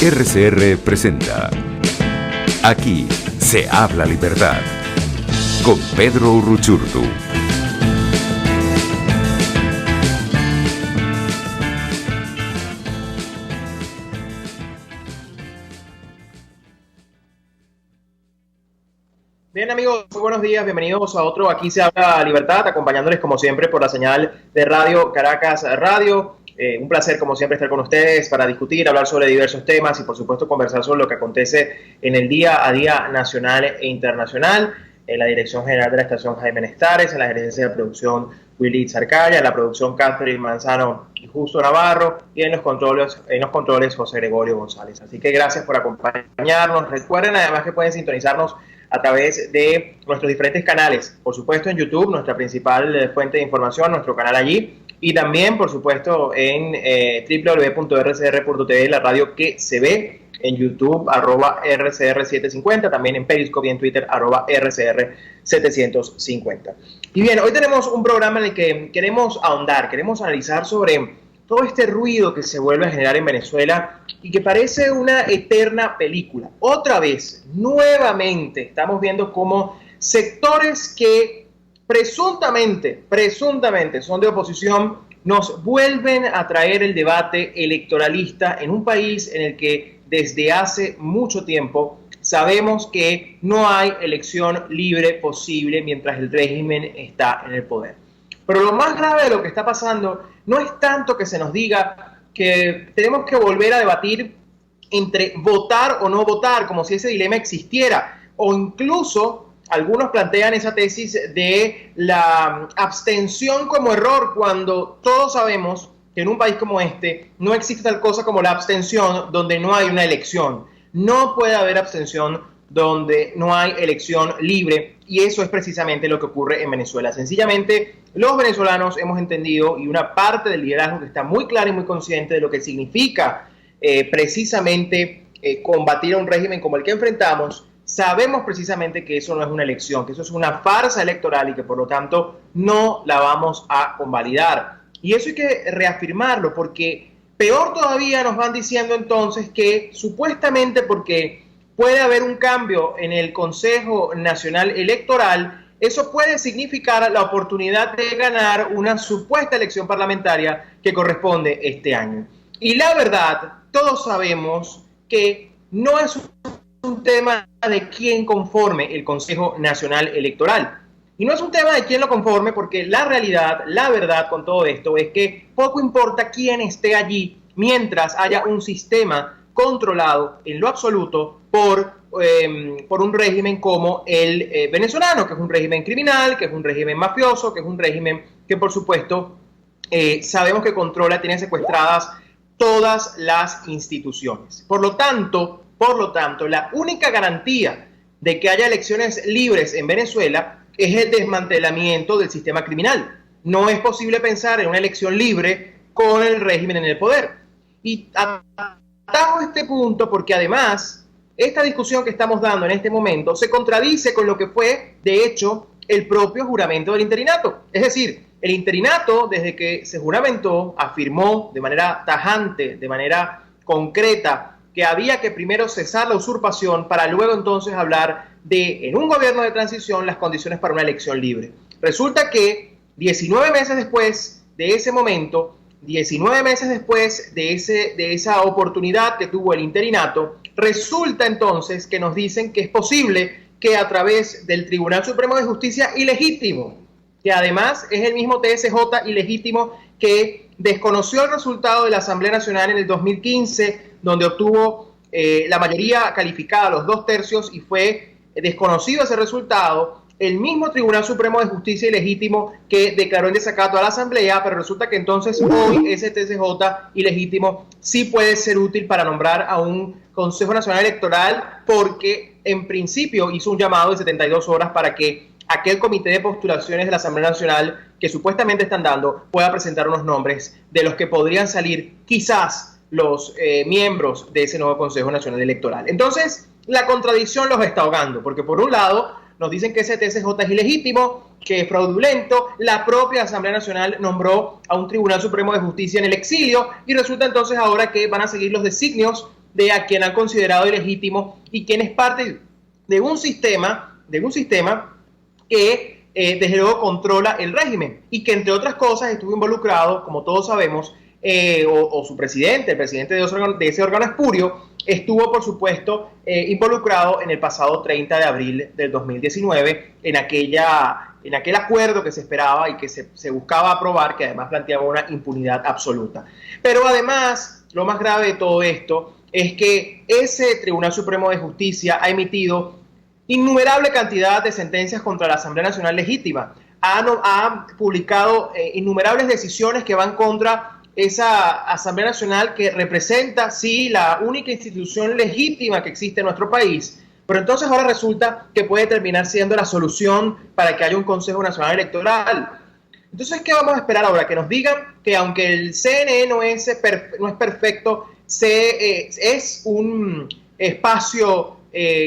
RCR presenta Aquí se habla libertad con Pedro Urruchurtu. Bien amigos, muy buenos días, bienvenidos a otro Aquí se habla libertad, acompañándoles como siempre por la señal de Radio Caracas Radio. Un placer como siempre estar con ustedes para discutir, hablar sobre diversos temas y por supuesto conversar sobre lo que acontece en el día a día nacional e internacional. En la dirección general de la estación Jaime Nestares, en la gerencia de producción Willy Zarcaya, en la producción Catherine Manzano y Justo Navarro y en los controles José Gregorio González. Así que gracias por acompañarnos. Recuerden además que pueden sintonizarnos a través de nuestros diferentes canales, por supuesto en YouTube, nuestra principal fuente de información, nuestro canal allí, y también, por supuesto, en www.rcr.tv, la radio que se ve en YouTube, @RCR750, también en Periscope y en Twitter, @RCR750. Y bien, hoy tenemos un programa en el que queremos ahondar, queremos analizar sobre todo este ruido que se vuelve a generar en Venezuela y que parece una eterna película. Otra vez, nuevamente, estamos viendo cómo sectores que presuntamente son de oposición nos vuelven a traer el debate electoralista en un país en el que desde hace mucho tiempo sabemos que no hay elección libre posible mientras el régimen está en el poder. Pero lo más grave de lo que está pasando no es tanto que se nos diga que tenemos que volver a debatir entre votar o no votar, como si ese dilema existiera, o incluso algunos plantean esa tesis de la abstención como error, cuando todos sabemos que en un país como este no existe tal cosa como la abstención donde no hay una elección. No puede haber abstención donde no hay elección libre, y eso es precisamente lo que ocurre en Venezuela. Sencillamente, los venezolanos hemos entendido, y una parte del liderazgo que está muy clara y muy consciente de lo que significa precisamente combatir a un régimen como el que enfrentamos, sabemos precisamente que eso no es una elección, que eso es una farsa electoral y que por lo tanto no la vamos a convalidar. Y eso hay que reafirmarlo, porque peor todavía nos van diciendo entonces que supuestamente porque puede haber un cambio en el Consejo Nacional Electoral, eso puede significar la oportunidad de ganar una supuesta elección parlamentaria que corresponde este año. Y la verdad, todos sabemos que no es un tema de quién conforme el Consejo Nacional Electoral. Y no es un tema de quién lo conforme, porque la realidad, la verdad con todo esto es que poco importa quién esté allí mientras haya un sistema controlado en lo absoluto por un régimen como el venezolano, que es un régimen criminal, que es un régimen mafioso, que es un régimen que por supuesto sabemos que controla, tiene secuestradas todas las instituciones. Por lo tanto, la única garantía de que haya elecciones libres en Venezuela es el desmantelamiento del sistema criminal. No es posible pensar en una elección libre con el régimen en el poder. Y atajo este punto porque además esta discusión que estamos dando en este momento se contradice con lo que fue, de hecho, el propio juramento del interinato. Es decir, el interinato, desde que se juramentó, afirmó de manera tajante, de manera concreta, que había que primero cesar la usurpación para luego entonces hablar de, en un gobierno de transición, las condiciones para una elección libre. Resulta que 19 meses después de ese momento, 19 meses después de esa oportunidad que tuvo el interinato, resulta entonces que nos dicen que es posible que a través del Tribunal Supremo de Justicia ilegítimo, que además es el mismo TSJ ilegítimo que desconoció el resultado de la Asamblea Nacional en el 2015, donde obtuvo la mayoría calificada, los 2/3, y fue desconocido ese resultado, el mismo Tribunal Supremo de Justicia ilegítimo que declaró en desacato a la Asamblea, pero resulta que entonces hoy ese TSJ ilegítimo sí puede ser útil para nombrar a un Consejo Nacional Electoral, porque en principio hizo un llamado de 72 horas para que aquel comité de postulaciones de la Asamblea Nacional que supuestamente están dando pueda presentar unos nombres de los que podrían salir quizás los miembros de ese nuevo Consejo Nacional Electoral. Entonces, la contradicción los está ahogando, porque por un lado nos dicen que ese TSJ es ilegítimo, que es fraudulento, la propia Asamblea Nacional nombró a un Tribunal Supremo de Justicia en el exilio, y resulta entonces ahora que van a seguir los designios de a quien han considerado ilegítimo y quien es parte de un sistema que desde luego controla el régimen y que entre otras cosas estuvo involucrado, como todos sabemos, o su presidente, el presidente de ese órgano espurio, estuvo por supuesto involucrado en el pasado 30 de abril del 2019 en aquel acuerdo que se esperaba y que se buscaba aprobar, que además planteaba una impunidad absoluta. Pero además, lo más grave de todo esto es que ese Tribunal Supremo de Justicia ha emitido innumerable cantidad de sentencias contra la Asamblea Nacional Legítima. Ha publicado innumerables decisiones que van contra esa Asamblea Nacional que representa, sí, la única institución legítima que existe en nuestro país. Pero entonces ahora resulta que puede terminar siendo la solución para que haya un Consejo Nacional Electoral. Entonces, ¿qué vamos a esperar ahora? Que nos digan que aunque el CNE no es perfecto, es un espacio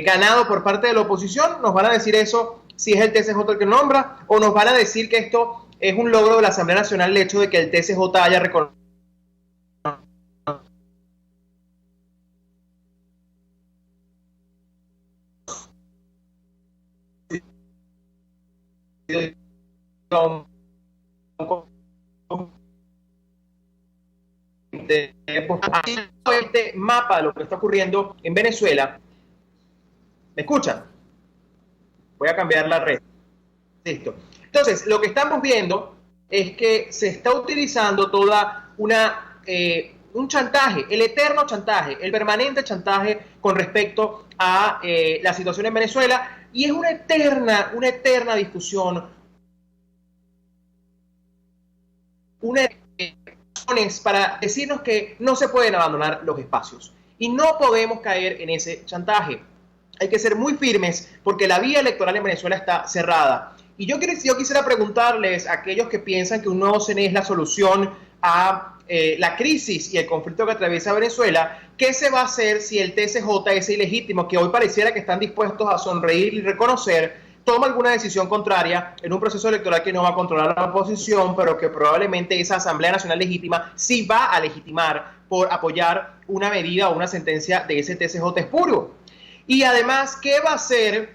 ganado por parte de la oposición. ¿Nos van a decir eso si es el TCJ el que nombra? ¿O nos van a decir que esto es un logro de la Asamblea Nacional, el hecho de que el TCJ haya reconocido este mapa de lo que está ocurriendo en Venezuela? ¿Me escuchan? Voy a cambiar la red. Listo. Entonces, lo que estamos viendo es que se está utilizando toda un chantaje, el eterno chantaje, el permanente chantaje con respecto a la situación en Venezuela, y es una eterna discusión, para decirnos que no se pueden abandonar los espacios y no podemos caer en ese chantaje. Hay que ser muy firmes porque la vía electoral en Venezuela está cerrada. Y yo quisiera preguntarles a aquellos que piensan que un nuevo CNE es la solución a la crisis y el conflicto que atraviesa Venezuela, ¿qué se va a hacer si el TCJ, ese ilegítimo que hoy pareciera que están dispuestos a sonreír y reconocer, toma alguna decisión contraria en un proceso electoral que no va a controlar a la oposición, pero que probablemente esa Asamblea Nacional Legítima sí va a legitimar por apoyar una medida o una sentencia de ese TCJ espurio? Y además, ¿qué va a hacer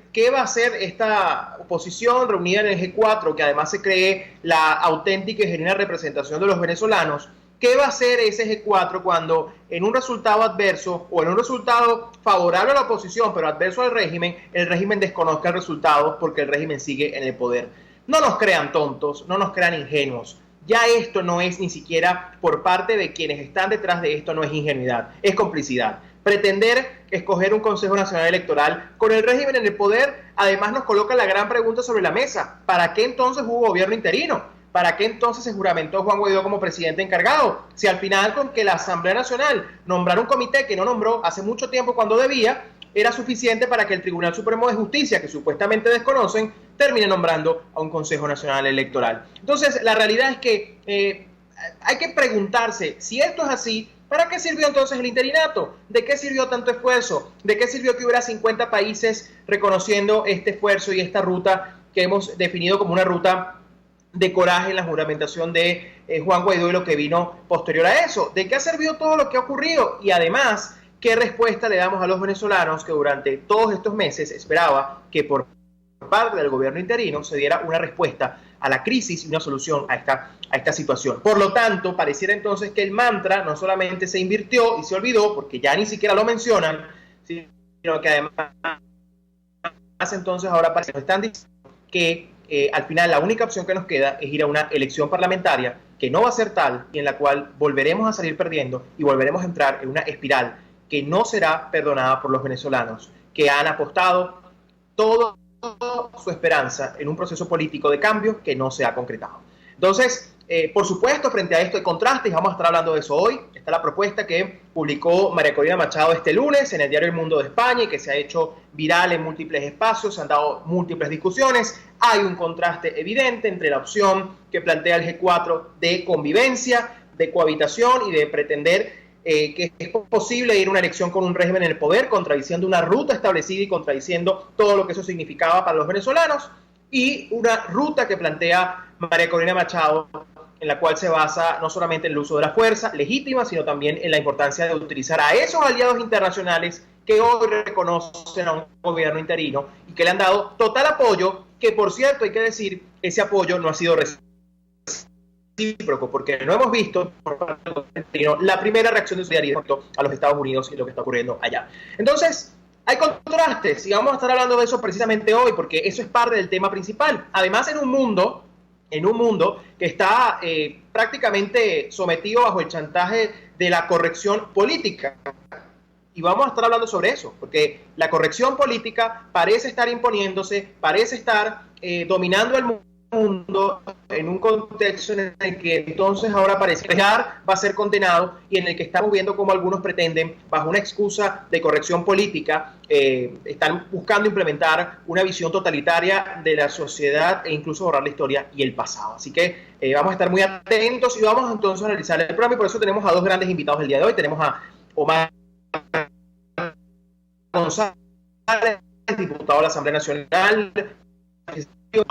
esta oposición reunida en el G4, que además se cree la auténtica y genuina representación de los venezolanos? ¿Qué va a hacer ese G4 cuando en un resultado adverso o en un resultado favorable a la oposición, pero adverso al régimen, el régimen desconozca el resultado porque el régimen sigue en el poder? No nos crean tontos, no nos crean ingenuos. Ya esto no es ni siquiera por parte de quienes están detrás de esto, no es ingenuidad, es complicidad. Pretender escoger un Consejo Nacional Electoral con el régimen en el poder, además nos coloca la gran pregunta sobre la mesa: ¿para qué entonces hubo gobierno interino? ¿Para qué entonces se juramentó Juan Guaidó como presidente encargado? Si al final, con que la Asamblea Nacional nombrara un comité que no nombró hace mucho tiempo cuando debía, era suficiente para que el Tribunal Supremo de Justicia, que supuestamente desconocen, termine nombrando a un Consejo Nacional Electoral. Entonces, la realidad es que hay que preguntarse, si esto es así, ¿para qué sirvió entonces el interinato? ¿De qué sirvió tanto esfuerzo? ¿De qué sirvió que hubiera 50 países reconociendo este esfuerzo y esta ruta que hemos definido como una ruta de coraje en la juramentación de Juan Guaidó y lo que vino posterior a eso? ¿De qué ha servido todo lo que ha ocurrido? Y además, ¿qué respuesta le damos a los venezolanos que durante todos estos meses esperaba que por parte del gobierno interino se diera una respuesta a la crisis y una solución a esta situación? Por lo tanto, pareciera entonces que el mantra no solamente se invirtió y se olvidó, porque ya ni siquiera lo mencionan, sino que además entonces ahora parece que están diciendo que al final la única opción que nos queda es ir a una elección parlamentaria que no va a ser tal y en la cual volveremos a salir perdiendo y volveremos a entrar en una espiral que no será perdonada por los venezolanos, que han apostado toda su esperanza en un proceso político de cambio que no se ha concretado. Entonces, por supuesto, frente a esto hay contrastes, y vamos a estar hablando de eso hoy. Está la propuesta que publicó María Corina Machado este lunes en el diario El Mundo de España y que se ha hecho viral en múltiples espacios, se han dado múltiples discusiones. Hay un contraste evidente entre la opción que plantea el G4 de convivencia, de cohabitación y de pretender que es posible ir a una elección con un régimen en el poder, contradiciendo una ruta establecida y contradiciendo todo lo que eso significaba para los venezolanos, y una ruta que plantea María Corina Machado en la cual se basa no solamente en el uso de la fuerza legítima, sino también en la importancia de utilizar a esos aliados internacionales que hoy reconocen a un gobierno interino y que le han dado total apoyo, que por cierto hay que decir, ese apoyo no ha sido recíproco, porque no hemos visto por parte del gobierno interino la primera reacción de solidaridad a los Estados Unidos y lo que está ocurriendo allá. Entonces, hay contrastes y vamos a estar hablando de eso precisamente hoy, porque eso es parte del tema principal. Además, en un mundo que está prácticamente sometido bajo el chantaje de la corrección política. Y vamos a estar hablando sobre eso, porque la corrección política parece estar imponiéndose, parece estar dominando el mundo en un contexto en el que entonces ahora parece que va a ser condenado y en el que estamos viendo cómo algunos pretenden, bajo una excusa de corrección política, están buscando implementar una visión totalitaria de la sociedad e incluso borrar la historia y el pasado. Así que vamos a estar muy atentos y vamos entonces a analizar el programa y por eso tenemos a dos grandes invitados el día de hoy. Tenemos a Omar González, diputado de la Asamblea Nacional de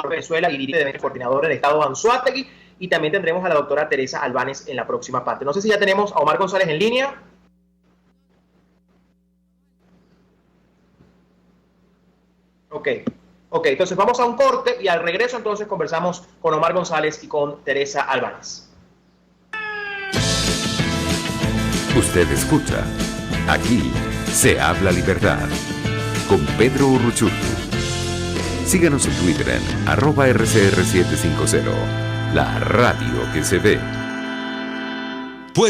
Venezuela y dirigente de coordinador del Estado Anzoátegui, y también tendremos a la doctora Teresa Albáñez en la próxima parte. No sé si ya tenemos a Omar González en línea. Ok, entonces vamos a un corte y al regreso entonces conversamos con Omar González y con Teresa Albáñez. Usted escucha, aquí se habla libertad, con Pedro Urruchurtu. Síganos en Twitter en @RCR750, la radio que se ve. Puede